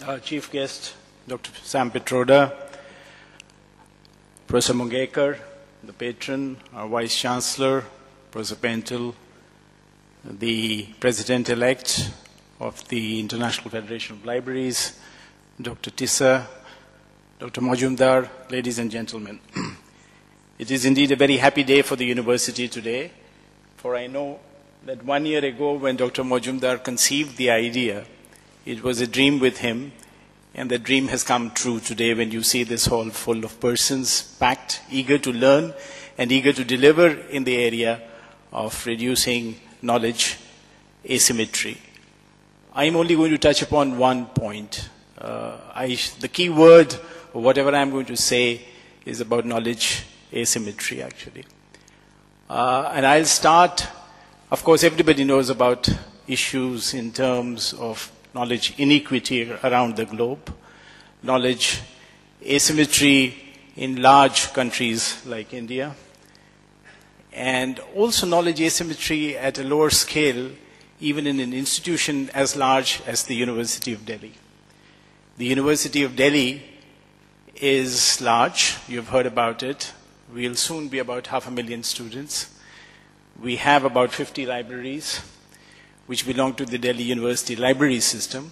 Our chief guest, Dr. Sam Petroda, Professor Mungekar, the patron, our Vice Chancellor, Professor Pentel, the President-elect of the International Federation of Libraries, Dr. Tissa, Dr. Majumdar, ladies and gentlemen. It is indeed a very happy day for the university today, for I know that 1 year ago when Dr. Majumdar conceived the idea, it was a dream with him, and the dream has come true today when you see this hall full of persons packed, eager to learn and eager to deliver in the area of reducing knowledge asymmetry. I'm only going to touch upon one point. The key word, or whatever I'm going to say, is about knowledge asymmetry, actually. And I'll start, of course, everybody knows about issues in terms of knowledge inequity around the globe, knowledge asymmetry in large countries like India, and also knowledge asymmetry at a lower scale, even in an institution as large as the University of Delhi. The University of Delhi is large. You've heard about it. We'll soon be about 500,000 students. We have about 50 libraries, which belong to the Delhi University library system.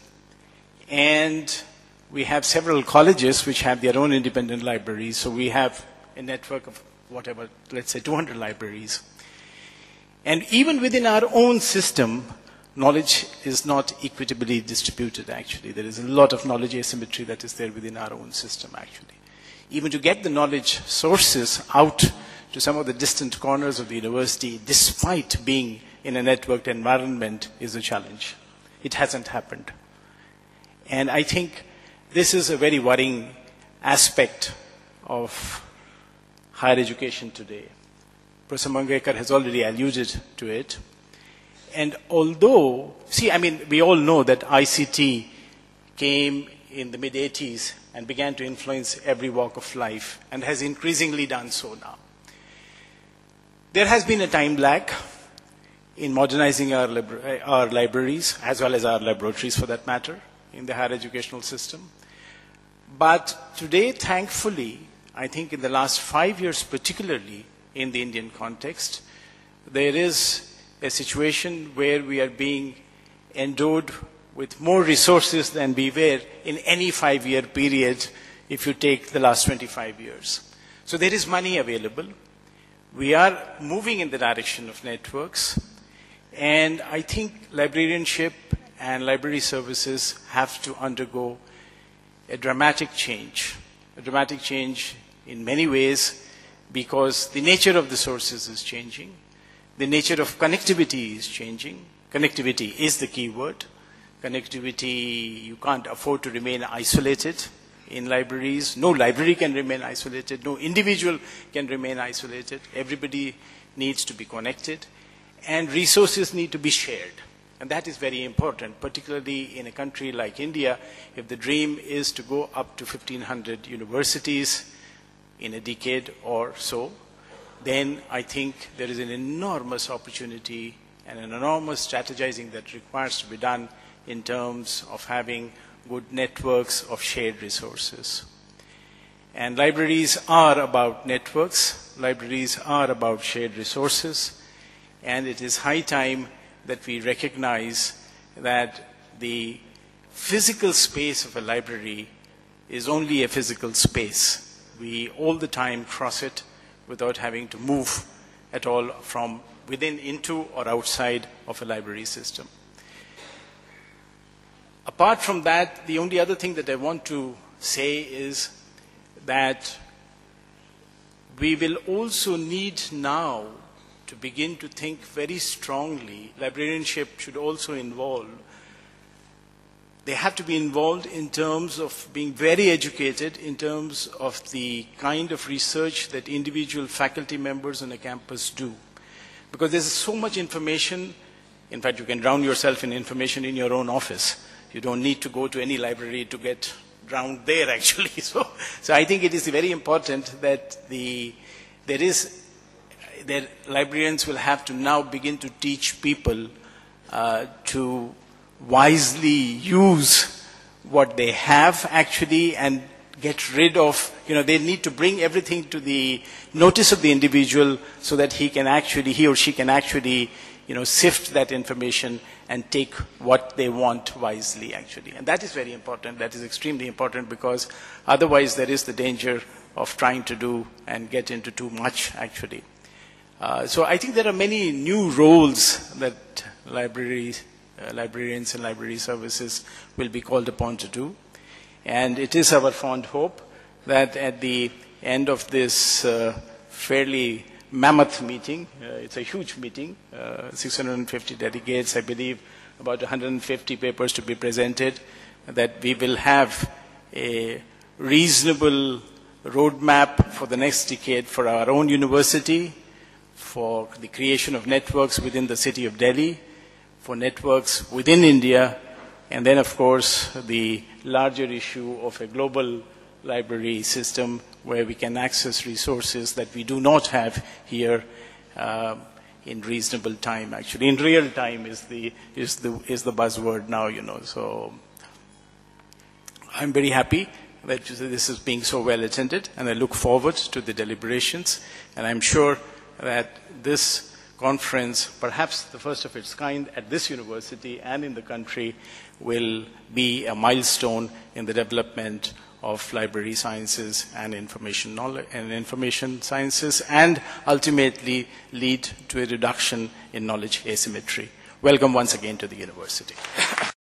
And we have several colleges which have their own independent libraries. So we have a network of whatever, let's say 200 libraries. And even within our own system, knowledge is not equitably distributed, actually. There is a lot of knowledge asymmetry that is there within our own system, actually. Even to get the knowledge sources out to some of the distant corners of the university, despite being in a networked environment, is a challenge. It hasn't happened. And I think this is a very worrying aspect of higher education today. Professor Mungekar has already alluded to it. And although, we all know that ICT came in the mid-80s and began to influence every walk of life and has increasingly done so now. There has been a time lag in modernizing our libraries, as well as our laboratories for that matter, in the higher educational system. But today, thankfully, I think in the last 5 years particularly in the Indian context, there is a situation where we are being endowed with more resources than we were in any 5-year period if you take the last 25 years. So there is money available. We are moving in the direction of networks. And I think librarianship and library services have to undergo a dramatic change in many ways, because the nature of the sources is changing. The nature of connectivity is changing. Connectivity is the key word. Connectivity, you can't afford to remain isolated in libraries. No library can remain isolated. No individual can remain isolated. Everybody needs to be connected. And resources need to be shared. And that is very important, particularly in a country like India. If the dream is to go up to 1,500 universities in a decade or so, then I think there is an enormous opportunity and an enormous strategizing that requires to be done in terms of having good networks of shared resources. And libraries are about networks. Libraries are about shared resources. And it is high time that we recognize that the physical space of a library is only a physical space. We all the time cross it without having to move at all from within into or outside of a library system. Apart from that, the only other thing that I want to say is that we will also need now to begin to think very strongly. Librarianship should also involve, they have to be involved in terms of being very educated in terms of the kind of research that individual faculty members on a campus do. Because there's so much information. In fact, you can drown yourself in information in your own office. You don't need to go to any library to get drowned there, actually. So I think it is very important that librarians will have to now begin to teach people to wisely use what they have actually and get rid of, they need to bring everything to the notice of the individual so that he or she can actually, sift that information and take what they want wisely actually. And that is very important. That is extremely important, because otherwise there is the danger of trying to do and get into too much actually. So I think there are many new roles that librarians and library services will be called upon to do. And it is our fond hope that at the end of this fairly mammoth meeting, it's a huge meeting, 650 delegates, I believe, about 150 papers to be presented, that we will have a reasonable roadmap for the next decade for our own university, for the creation of networks within the city of Delhi, for networks within India, and then, of course, the larger issue of a global library system where we can access resources that we do not have here in reasonable time. Actually, in real time is the buzzword now. So I'm very happy that this is being so well attended, and I look forward to the deliberations. And I'm sure that this conference, perhaps the first of its kind at this university and in the country, will be a milestone in the development of library sciences and information knowledge and information sciences, and ultimately lead to a reduction in knowledge asymmetry. Welcome once again to the university.